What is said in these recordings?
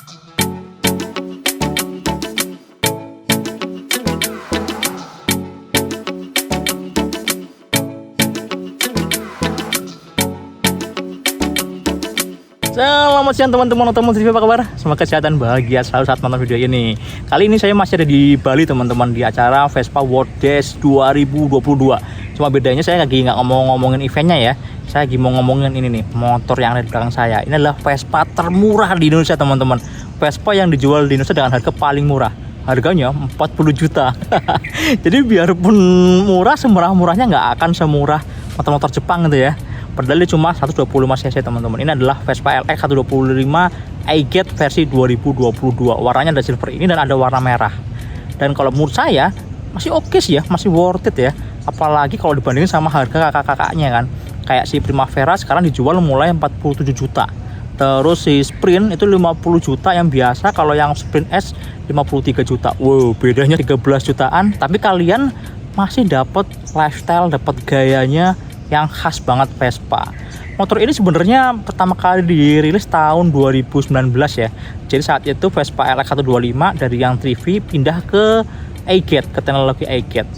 Selamat siang teman-teman, apa kabar? Semoga kesehatan bahagia selalu saat nonton video ini. Kali ini saya masih ada di Bali teman-teman, di acara Vespa World Dash 2022. Cuma bedanya saya lagi nggak ngomongin eventnya ya. Saya lagi mau ngomongin ini nih, motor yang ada di belakang saya. Ini adalah Vespa termurah di Indonesia teman-teman. Vespa yang dijual di Indonesia dengan harga paling murah. Harganya 40 juta. Jadi biarpun murah, semurah-murahnya nggak akan semurah motor-motor Jepang gitu ya. Padahal dia cuma 125 cc teman-teman. Ini adalah Vespa LX 125 iGet versi 2022. Warnanya ada silver ini dan ada warna merah. Dan kalau menurut saya masih oke sih ya, masih worth it ya. Apalagi kalau dibandingin sama harga kakak-kakaknya kan. Kayak si Primavera sekarang dijual mulai 47 juta. Terus si Sprint itu 50 juta yang biasa, kalau yang Sprint S 53 juta. Wow, bedanya 13 jutaan, tapi kalian masih dapat lifestyle, dapat gayanya yang khas banget Vespa. Motor ini sebenarnya pertama kali dirilis tahun 2019 ya. Jadi saat itu Vespa LX 125 dari yang 3V pindah ke iGet, ke teknologi iGet.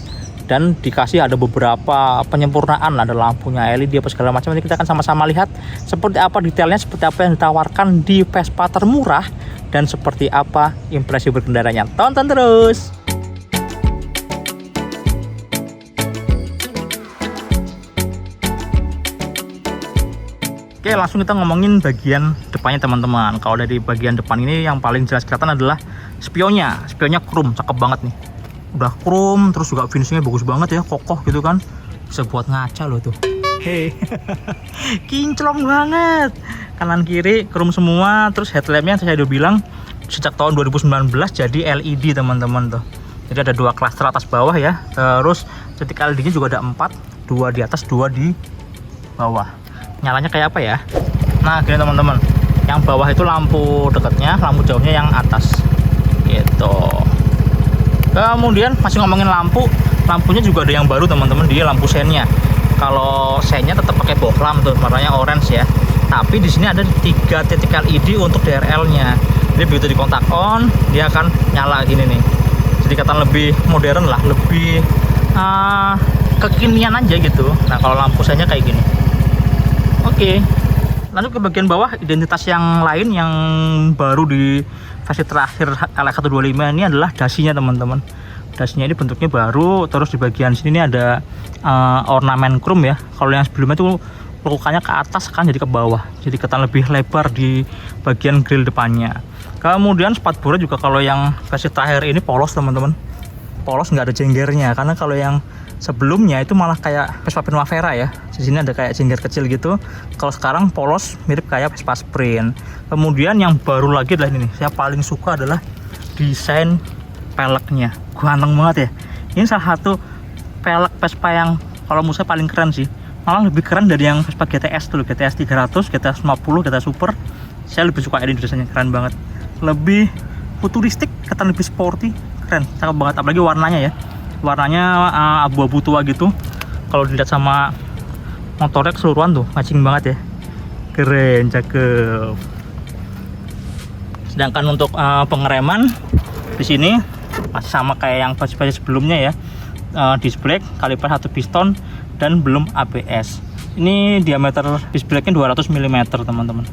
Dan dikasih ada beberapa penyempurnaan, ada lampunya LED apa segala macam. Nanti kita akan sama-sama lihat seperti apa detailnya, seperti apa yang ditawarkan di Vespa termurah, dan seperti apa impresi berkendaranya. Tonton terus. Oke, langsung kita ngomongin bagian depannya teman-teman. Kalau dari bagian depan ini yang paling jelas kelihatan adalah spionnya. Spionnya chrome, cakep banget nih. Udah chrome, terus juga finishingnya bagus banget ya, kokoh gitu kan. Bisa buat ngaca loh tuh. Hei, kinclong banget. Kanan kiri chrome semua, terus headlampnya saya udah bilang sejak tahun 2019 jadi LED teman-teman tuh. Jadi ada dua klaster atas bawah ya. Terus titik LED-nya juga ada 4, 2 di atas, 2 di bawah. Nyalanya kayak apa ya? Nah gini teman-teman, yang bawah itu lampu dekatnya, lampu jauhnya yang atas gitu. Kemudian masih ngomongin lampu, lampunya juga ada yang baru teman-teman, dia lampu sennya. Kalau sennya tetap pakai bohlam tuh, warnanya orange ya. Tapi di sini ada 3 titik LED untuk DRL-nya. Jadi begitu di kontak on, dia akan nyala gini nih. Jadi kata lebih modern lah, lebih kekinian aja gitu. Nah kalau lampu sennya kayak gini. Oke, lanjut ke bagian bawah. Identitas yang lain yang baru di versi terakhir LX 125 ini adalah dasinya teman-teman. Dasinya ini bentuknya baru, terus di bagian sini ini ada ornamen chrome ya. Kalau yang sebelumnya itu lekukannya ke atas, kan jadi ke bawah, jadi kelihatan lebih lebar di bagian grill depannya. Kemudian spatbornya juga kalau yang versi terakhir ini polos teman-teman, polos, nggak ada jenggernya. Karena kalau yang sebelumnya itu malah kayak Vespa Primavera ya, di sini ada kayak jengger kecil gitu. Kalau sekarang polos, mirip kayak Vespa Sprint. Kemudian yang baru lagi adalah ini nih, saya paling suka adalah desain peleknya, ganteng banget ya. Ini salah satu pelek Vespa yang kalau menurut saya paling keren sih, malah lebih keren dari yang Vespa GTS tuh, GTS 300, GTS 50, GTS Super. Saya lebih suka ini desainnya, keren banget, lebih futuristik, kata lebih sporty, keren, cakep banget. Apalagi warnanya ya, warnanya abu-abu tua gitu. Kalau dilihat sama motornya keseluruhan tuh matching banget ya, keren, cakep. Sedangkan untuk pengereman di sini masih sama kayak yang versi sebelumnya ya, disc brake, kaliper 1 piston, dan belum ABS. Ini diameter disc brake-nya 200 mm teman-teman,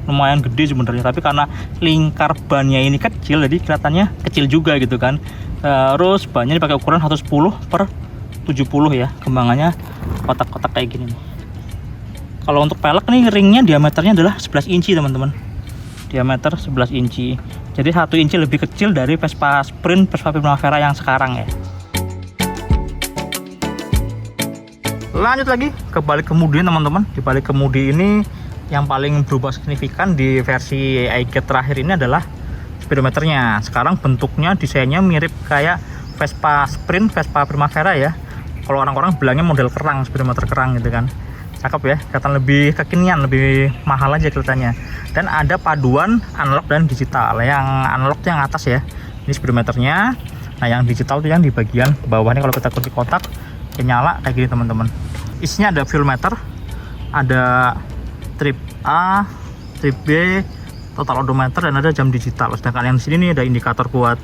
lumayan gede sebenarnya, tapi karena lingkar bannya ini kecil jadi kelihatannya kecil juga gitu kan. Terus bannya dipakai ukuran 110/70 ya, kembangannya kotak-kotak kayak gini nih. Kalau untuk pelek nih, ringnya diameternya adalah 11 inci teman-teman, diameter 11 inci, jadi 1 inci lebih kecil dari Vespa Sprint, Vespa Primavera yang sekarang ya. Lanjut lagi ke balik kemudi teman-teman. Di balik kemudi ini yang paling berubah signifikan di versi iGet terakhir ini adalah speedometernya. Sekarang bentuknya, desainnya mirip kayak Vespa Sprint, Vespa Primavera ya. Kalau orang-orang bilangnya model kerang, speedometer kerang gitu kan. Cakep ya, kelihatan lebih kekinian, lebih mahal aja kelihatannya. Dan ada paduan analog dan digital. Yang analog yang atas ya, ini speedometernya. Nah yang digital tuh yang di bagian bawah ini, kalau kita kunci kotak nyala kayak gini teman-teman. Isinya ada fuel meter, ada trip A, trip B, total odometer, dan ada jam digital. Sedangkan yang di sini nih ada indikator buat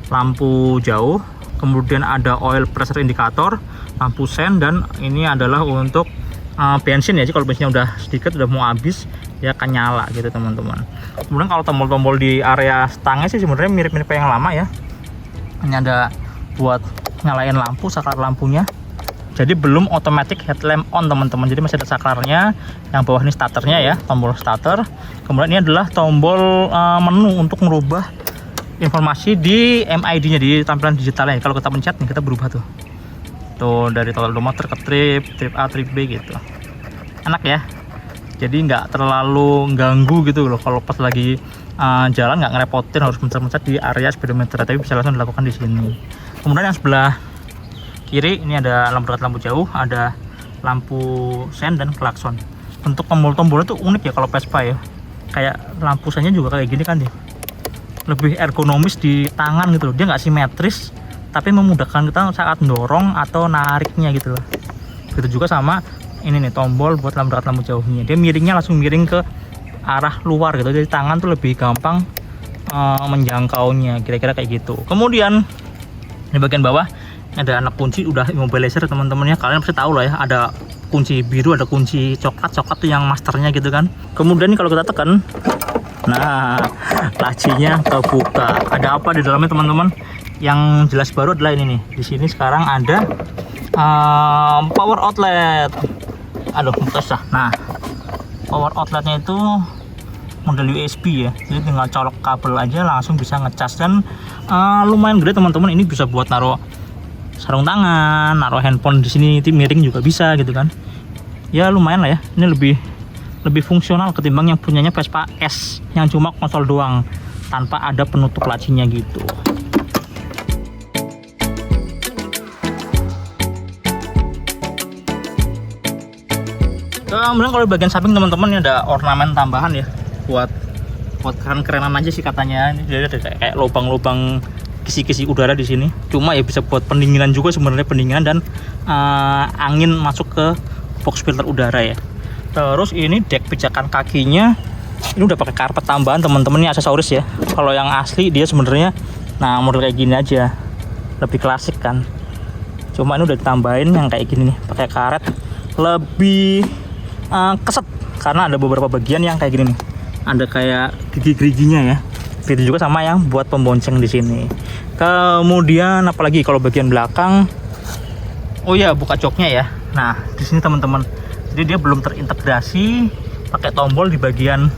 lampu jauh, kemudian ada oil pressure indicator, lampu sen, dan ini adalah untuk bensin ya. Jadi kalau bensinnya udah sedikit, udah mau habis, dia akan nyala gitu teman-teman. Kemudian kalau tombol-tombol di area stangnya sih sebenarnya mirip-mirip yang lama ya. Ini ada buat nyalain lampu, saklar lampunya. Jadi belum automatic headlamp on teman-teman, jadi masih ada saklarnya. Yang bawah ini starternya ya, tombol starter. Kemudian ini adalah tombol menu untuk merubah informasi di MID-nya, di tampilan digitalnya. Kalau kita pencet nih, kita berubah tuh dari total odometer ke trip A, trip B gitu. Enak ya, jadi nggak terlalu ganggu gitu loh kalau pas lagi jalan, nggak ngerepotin harus mencet-mencet di area speedometer, tapi bisa langsung dilakukan di sini. Kemudian yang sebelah kiri ini ada lampu dekat, lampu jauh, ada lampu sen dan klakson. Untuk tombol-tombolnya tuh unik ya kalau Vespa ya, kayak lampu sennya juga kayak gini kan nih, lebih ergonomis di tangan gitu loh. Dia nggak simetris tapi memudahkan kita saat mendorong atau nariknya gitu loh. Begitu juga sama ini nih, tombol buat lampu dekat, lampu jauhnya, dia miringnya langsung miring ke arah luar gitu, jadi tangan tuh lebih gampang menjangkaunya, kira-kira kayak gitu. Kemudian di bagian bawah ada anak kunci, udah immobilizer teman-teman ya. Kalian pasti tahu lah ya, ada kunci biru, ada kunci coklat tuh yang masternya gitu kan. Kemudian nih kalau kita tekan, nah lacinya kebuka. Ada apa di dalamnya teman-teman? Yang jelas baru adalah ini nih, di sini sekarang ada power outlet. Aduh, susah. Nah, power outletnya itu model USB ya, jadi tinggal colok kabel aja langsung bisa ngecas, dan lumayan gede teman-teman. Ini bisa buat naruh sarung tangan, naruh handphone di sini, miring juga bisa gitu kan. Ya lumayan lah ya. Ini lebih fungsional ketimbang yang punyanya Vespa S yang cuma konsol doang tanpa ada penutup lacinya gitu. Kemudian kalau di bagian samping teman-teman ini ada ornamen tambahan ya, buat keren-kerenan aja sih katanya. Ini jadi ada kayak lubang-lubang kisi-kisi udara di sini. Cuma ya bisa buat pendinginan juga sebenarnya, pendinginan dan angin masuk ke box filter udara ya. Terus ini dek pijakan kakinya ini udah pakai karpet tambahan teman-teman, ini aksesoris ya. Kalau yang asli dia sebenarnya nah model kayak gini aja, lebih klasik kan. Cuma ini udah ditambahin yang kayak gini nih, pakai karet, lebih keset karena ada beberapa bagian yang kayak gini nih, ada kayak gigi-giginya ya. Begitu juga sama yang buat pembonceng di sini. Kemudian apalagi kalau bagian belakang, oh ya buka joknya ya. Nah di sini teman-teman, jadi dia belum terintegrasi pakai tombol di bagian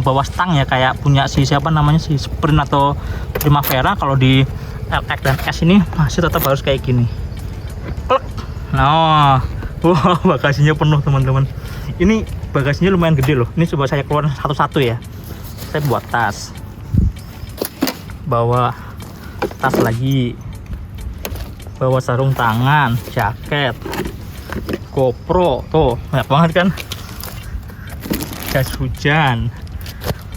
bawah stang ya, kayak punya si siapa namanya, si Sprint atau Primavera. Kalau di LX dan S ini masih tetap harus kayak gini. Plek. Nah, wah bagasinya penuh teman-teman. Ini bagasinya lumayan gede loh. Ini coba saya keluar satu-satu ya. Saya buat tas, bawa tas lagi, bawa sarung tangan, jaket, GoPro, tuh banyak banget kan, jas hujan,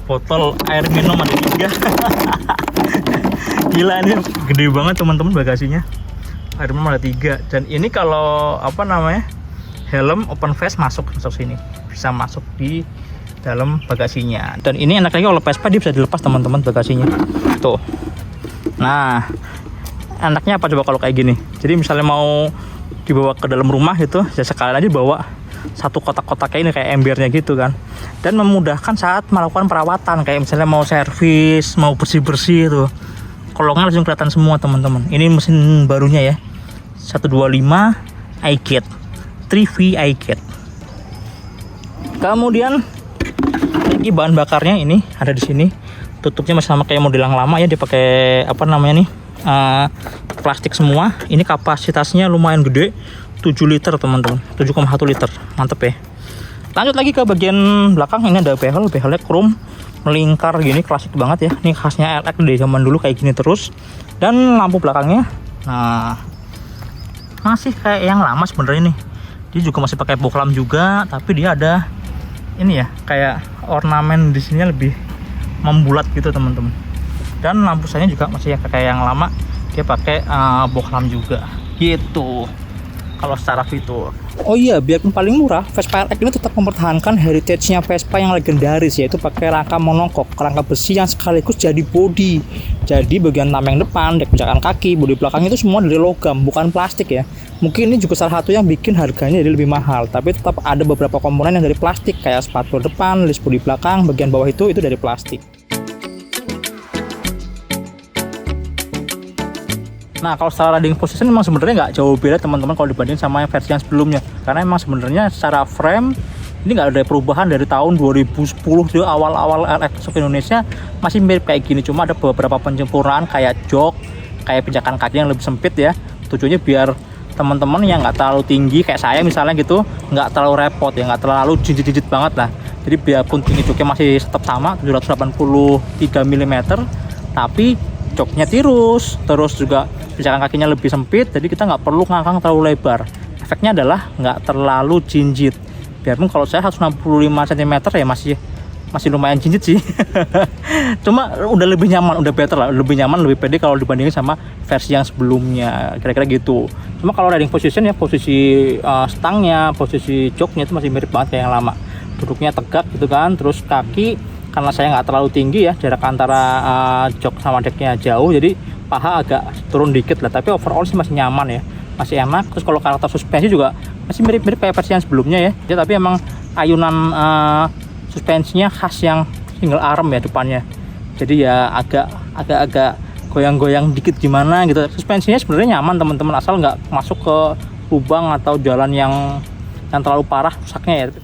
botol air minum ada 3. Gila, ini gede banget teman-teman bagasinya. Air minum ada 3, dan ini kalau apa namanya, helm open face masuk sini, bisa masuk di dalam bagasinya. Dan ini enak lagi kalau Vespa, dia bisa dilepas teman-teman bagasinya tuh. Nah enaknya apa coba kalau kayak gini, jadi misalnya mau dibawa ke dalam rumah gitu ya, sekalian aja bawa satu kotak-kotak kayak ini, kayak embernya gitu kan. Dan memudahkan saat melakukan perawatan, kayak misalnya mau servis, mau bersih-bersih tuh, kolongnya langsung kelihatan semua teman-teman. Ini mesin barunya ya, 125 iGate 3V iGate. Kemudian ini bahan bakarnya ini ada di sini, tutupnya masih sama kayak model yang lama ya, dia pakai apa namanya nih, plastik semua. Ini kapasitasnya lumayan gede, 7 liter teman-teman, 7,1 liter, mantep ya. Lanjut lagi ke bagian belakang, ini ada behelnya chrome melingkar gini, klasik banget ya. Ini khasnya LX dari zaman dulu kayak gini terus. Dan lampu belakangnya, nah masih kayak yang lama sebenarnya nih. Dia juga masih pakai bohlam juga, tapi dia ada ini ya, kayak ornamen di sini lebih membulat gitu teman-teman. Dan lampu sanya juga masih kayak yang lama, dia pakai bohlam juga gitu. kalau secara fitur. Oh iya, biarpun paling murah, Vespa LX ini tetap mempertahankan heritage-nya Vespa yang legendaris, yaitu pakai rangka monokok, rangka besi yang sekaligus jadi bodi. Jadi bagian tameng depan, dek pijakan kaki, bodi belakang itu semua dari logam, bukan plastik ya. Mungkin ini juga salah satu yang bikin harganya jadi lebih mahal, tapi tetap ada beberapa komponen yang dari plastik, kayak spanduk depan, list bodi belakang, bagian bawah itu dari plastik. Nah, kalau secara riding position memang sebenarnya nggak jauh beda teman-teman kalau dibanding sama yang versi yang sebelumnya. Karena emang sebenarnya secara frame ini nggak ada perubahan dari tahun 2010 di awal-awal LX masuk Indonesia, masih mirip kayak gini. Cuma ada beberapa penyempurnaan kayak jok, kayak pijakan kaki yang lebih sempit ya. Tujuannya biar teman-teman yang nggak terlalu tinggi kayak saya misalnya gitu, nggak terlalu repot ya, nggak terlalu jinjit-jinjit banget lah. Jadi biarpun tinggi joknya masih tetap sama 783 mm, tapi joknya terus juga pijakan kakinya lebih sempit, jadi kita nggak perlu ngangkang terlalu lebar. Efeknya adalah nggak terlalu jinjit. Biarpun kalau saya 165 cm ya masih lumayan jinjit sih. Cuma udah lebih nyaman, udah better lah, lebih nyaman, lebih pede kalau dibandingin sama versi yang sebelumnya, kira-kira gitu. Cuma kalau riding position ya, posisi stangnya, posisi joknya itu masih mirip banget kayak yang lama. Duduknya tegak gitu kan, terus kaki karena saya nggak terlalu tinggi ya, jarak antara jok sama deknya jauh, jadi paha agak turun dikit lah, tapi overall sih masih nyaman ya, masih enak. Terus kalau karakter suspensi juga masih mirip-mirip kayak versi yang sebelumnya ya, tapi emang ayunan suspensinya khas yang single arm ya depannya, jadi ya agak goyang-goyang dikit gimana gitu. Suspensinya sebenarnya nyaman teman-teman, asal nggak masuk ke lubang atau jalan yang terlalu parah rusaknya ya.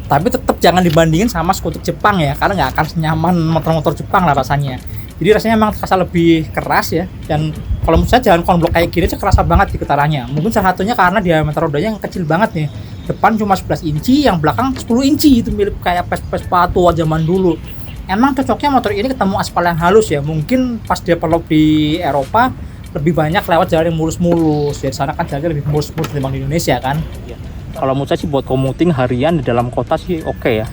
Tapi tetap jangan dibandingin sama skuter Jepang ya, karena nggak akan senyaman motor-motor Jepang lah rasanya. Jadi rasanya emang terasa lebih keras ya, dan kalau menurut saya jalan konblok kayak gini aja kerasa banget di getarannya. Mungkin salah satunya karena diameter rodanya yang kecil banget nih, depan cuma 11 inci, yang belakang 10 inci, itu mirip kayak Vespa tua zaman dulu. Emang cocoknya motor ini ketemu aspal yang halus ya, mungkin pas dia develop di Eropa lebih banyak lewat jalan yang mulus-mulus, di sana kan jalannya lebih mulus-mulus dibanding di Indonesia kan. Kalau menurut saya sih buat commuting harian di dalam kota sih oke ya,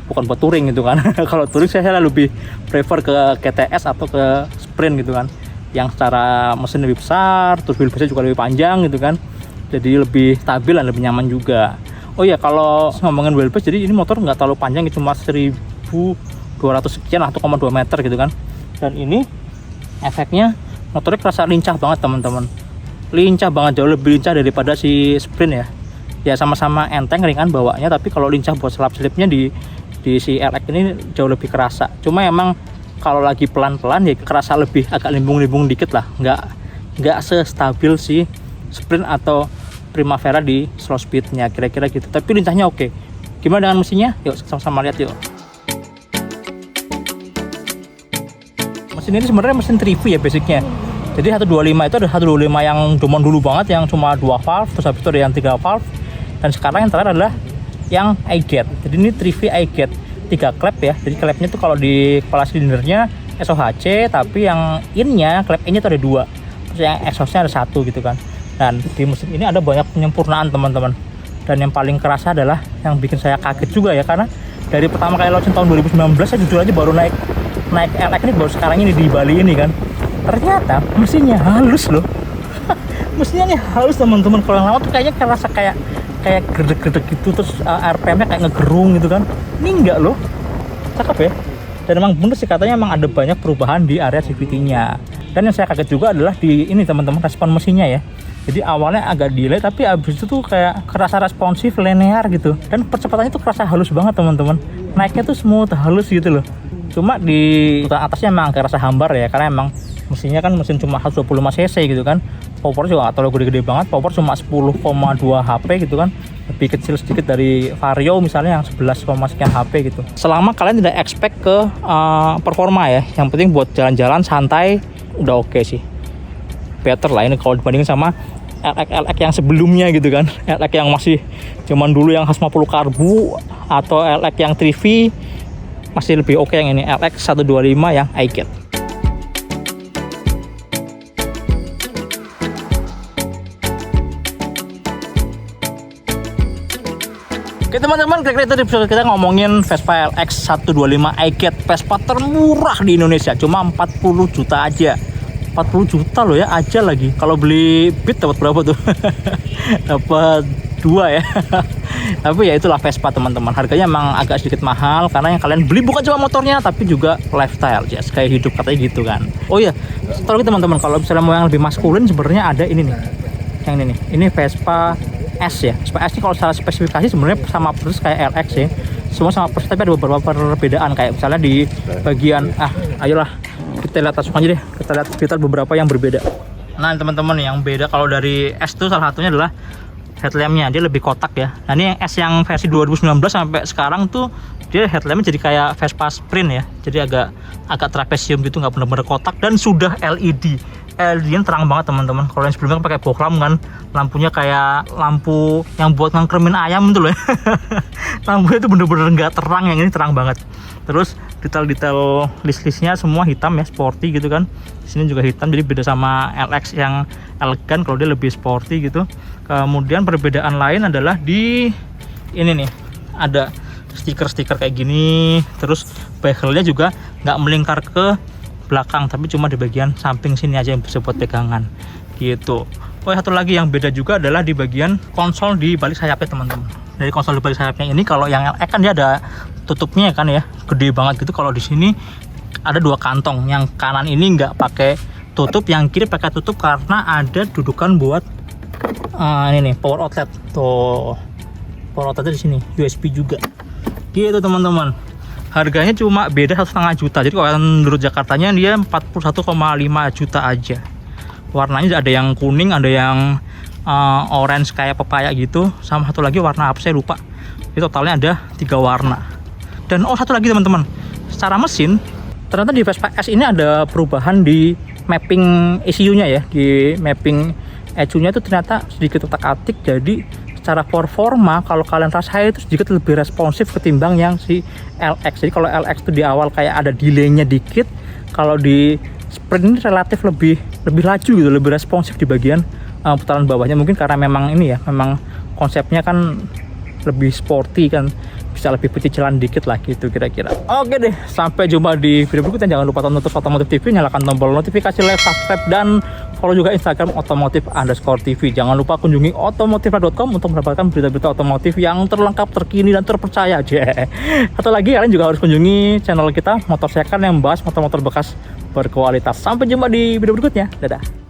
bukan buat touring gitu kan. Kalau touring saya lebih prefer ke GTS atau ke Sprint gitu kan, yang secara mesin lebih besar, terus wheelbase juga lebih panjang gitu kan, jadi lebih stabil dan lebih nyaman juga. Oh iya, kalau ngomongin wheelbase, jadi ini motor nggak terlalu panjang, cuma 1200 sekian lah, 1,2 meter gitu kan. Dan ini efeknya motornya kerasa lincah banget teman-teman, lincah banget, jauh lebih lincah daripada si Sprint ya. Ya sama-sama enteng ringan bawanya, tapi kalau lincah buat selap-selipnya di si LX ini jauh lebih kerasa. Cuma emang kalau lagi pelan-pelan ya kerasa lebih agak limbung-limbung dikit lah, nggak sestabil si Sprint atau Primavera di slow speednya, kira-kira gitu. Tapi lincahnya oke. Gimana dengan mesinnya? Yuk sama-sama lihat yuk. Mesin ini sebenarnya mesin 3V ya basicnya. Jadi 125 itu ada 125 yang zaman dulu banget, yang cuma 2 valve, terus habis itu ada yang 3 valve. Dan sekarang yang terakhir adalah yang iGate. Jadi ini 3V iGate, 3 klep ya. Jadi klepnya tuh kalau di kepala silindernya SOHC, tapi yang innya, klep innya tuh ada 2. Terus yang exhaustnya ada 1 gitu kan. Dan di mesin ini ada banyak penyempurnaan teman-teman. Dan yang paling kerasa adalah yang bikin saya kaget juga ya, karena dari pertama kali launching tahun 2019 saya jujur aja baru naik LX ini baru sekarang ini di Bali ini kan. Ternyata mesinnya halus loh. Mesinnya ini halus teman-teman. Kalau yang lama tuh kayaknya kerasa kayak gerdek-gerdek gitu, terus RPM-nya kayak ngegerung gitu kan. Ini enggak loh, cakep ya. Dan emang bener sih katanya emang ada banyak perubahan di area CVT-nya. Dan yang saya kaget juga adalah di ini teman-teman, respon mesinnya ya. Jadi awalnya agak delay, tapi abis itu tuh kayak kerasa responsif, linear gitu. Dan percepatannya tuh kerasa halus banget teman-teman. Naiknya tuh smooth, halus gitu loh. Cuma di urutan atasnya emang kerasa hambar ya, karena emang mesinnya kan mesin cuma 125 cc gitu kan. Power juga gak terlalu gede-gede banget, power cuma 10,2 HP gitu kan, lebih kecil sedikit dari Vario misalnya yang 11, sekian HP gitu. Selama kalian tidak expect ke performa ya, yang penting buat jalan-jalan santai udah oke sih, better lah ini kalau dibandingin sama LX yang sebelumnya gitu kan. LX yang masih zaman dulu yang khas 50 karbu atau LX yang 3V masih lebih oke yang ini, LX 125 yang iGate. Oke teman-teman, kira-kira itu episode kita ngomongin Vespa LX 125 iGate, Vespa termurah di Indonesia, cuma 40 juta aja. 40 juta loh ya aja lagi. Kalau beli Beat dapat berapa tuh? Dapat 2 ya. Tapi ya itulah Vespa teman-teman, harganya emang agak sedikit mahal karena yang kalian beli bukan cuma motornya tapi juga lifestyle, just kayak hidup katanya gitu kan. Oh iya, satu lagi teman-teman, kalau misalnya mau yang lebih maskulin sebenarnya ada ini nih, yang ini nih, ini Vespa S ya. Vespa S ini kalau secara spesifikasi sebenarnya sama persis kayak LX ya, semua sama persis, tapi ada beberapa perbedaan kayak misalnya di bagian ayolah kita lihat langsung aja deh, kita lihat beberapa yang berbeda. Nah teman-teman, yang beda kalau dari S itu salah satunya adalah headlampnya, dia lebih kotak ya. Nah ini yang S yang versi 2019 sampai sekarang tuh dia headlampnya jadi kayak Vespa Sprint ya, jadi agak trapesium gitu, nggak bener-bener kotak, dan sudah LED. LED-nya terang banget teman-teman. Kalau yang sebelumnya kan pakai bohlam kan, lampunya kayak lampu yang buat ngangkremin ayam itu loh ya. Lampunya itu bener-bener nggak terang, yang ini terang banget. Terus detail-detail list-listnya semua hitam ya, sporty gitu kan. Di sini juga hitam, jadi beda sama LX yang elegan, kalau dia lebih sporty gitu. Kemudian perbedaan lain adalah di ini nih, ada stiker-stiker kayak gini. Terus bezelnya juga nggak melingkar ke belakang, tapi cuma di bagian samping sini aja yang bisa buat pegangan gitu. Oh, satu lagi yang beda juga adalah di bagian konsol di balik sayapnya teman-teman. Dari konsol di balik sayapnya ini, kalau yang LX kan dia ada tutupnya kan ya, gede banget gitu. Kalau di sini ada 2 kantong, yang kanan ini nggak pakai tutup, yang kiri pakai tutup karena ada dudukan buat ini nih power outlet. Tuh power outletnya di sini, USB juga gitu teman-teman. Harganya cuma beda 1,5 juta. Jadi kalau menurut Jakartanya dia 41,5 juta aja. Warnanya ada yang kuning, ada yang orange kayak pepaya gitu, sama satu lagi warna apa saya lupa. Jadi totalnya ada 3 warna. Dan satu lagi teman-teman, secara mesin ternyata di Vespa S ini ada perubahan di mapping ECU-nya ya. Di mapping ECU-nya itu ternyata sedikit otak-atik, jadi secara performa kalau kalian rasain itu sedikit lebih responsif ketimbang yang si LX. Jadi kalau LX itu di awal kayak ada delay-nya dikit, kalau di Sprint ini relatif lebih laju gitu, lebih responsif di bagian putaran bawahnya. Mungkin karena memang ini ya, memang konsepnya kan lebih sporty kan, bisa lebih pecicilan dikit lah gitu kira-kira. Oke deh, sampai jumpa di video berikutnya. Jangan lupa tonton Otomotif TV, nyalakan tombol notifikasi, like, subscribe, dan follow juga Instagram otomotif_tv. Jangan lupa kunjungi otomotif.com untuk mendapatkan berita-berita otomotif yang terlengkap, terkini, dan terpercaya aja. Satu lagi, kalian juga harus kunjungi channel kita Motor Second yang membahas motor-motor bekas berkualitas. Sampai jumpa di video berikutnya. Dadah.